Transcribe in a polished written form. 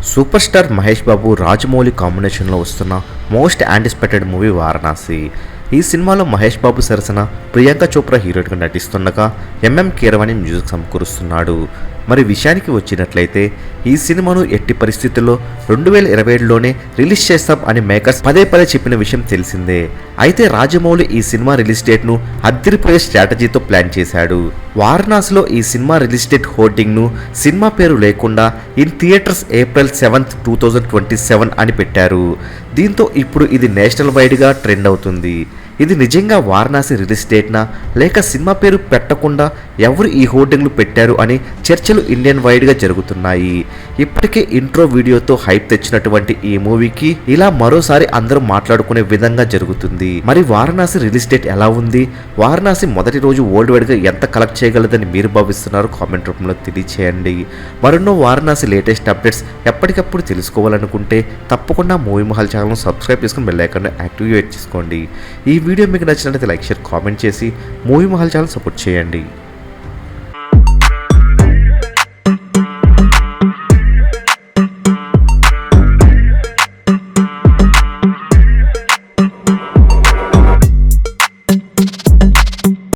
Super star Mahesh Babu Rajamouli కాంబినేషన్లో వస్తున్న most anticipated movie Varanasi. ఈ సినిమాలో మహేష్ బాబు సరసన ప్రియాంక చోప్రా హీరోయిన్గా నటిస్తుండగా ఎంఎం కీరవాణి మ్యూజిక్ సమకూరుస్తున్నాడు. మరి విషయానికి వచ్చినట్లయితే ఈ సినిమాను ఎట్టి పరిస్థితుల్లో 2027లోనే రిలీజ్ చేస్తాం అని మేకర్స్ పదే పదే చెప్పిన విషయం తెలిసిందే. అయితే రాజమౌళి ఈ సినిమా రిలీజ్ డేట్ను అదిరిపోయే స్ట్రాటజీతో ప్లాన్ చేశాడు. వారణాసిలో ఈ సినిమా రిలీజ్ డేట్ హోర్డింగ్ను సినిమా పేరు లేకుండా ఇన్ థియేటర్స్ April 7, 2027 అని పెట్టారు. దీంతో ఇప్పుడు ఇది నేషనల్ వైడ్గా ట్రెండ్ అవుతుంది. ఇది నిజంగా వారణాసి రిలీజ్ డేట్నా లేక సినిమా పేరు పెట్టకుండా ఎవరు ఈ హోర్డింగ్లు పెట్టారు అని చర్చలు ఇండియన్ వైడ్గా జరుగుతున్నాయి. ఇప్పటికే ఇంట్రో వీడియోతో హైప్ తెచ్చినటువంటి ఈ మూవీకి ఇలా మరోసారి అందరూ మాట్లాడుకునే విధంగా జరుగుతుంది. మరి వారణాసి రిలీజ్ డేట్ ఎలా ఉంది, వారణాసి మొదటి రోజు వరల్డ్ వైడ్గా ఎంత కలెక్ట్ చేయగలదని మీరు భావిస్తున్నారు కామెంట్ రూపంలో తెలియచేయండి. మరెన్నో వారణాసి లేటెస్ట్ అప్డేట్స్ ఎప్పటికప్పుడు తెలుసుకోవాలనుకుంటే తప్పకుండా మూవీ మహల్ ఛానల్ సబ్స్క్రైబ్ చేసుకుని బెల్ ఐకాన్ యాక్టివేట్ చేసుకోండి. ఈ వీడియో మీకు నచ్చినట్లయితే లైక్, షేర్, కామెంట్ చేసి మూవీ మహల్ ఛానల్ సపోర్ట్ చేయండి.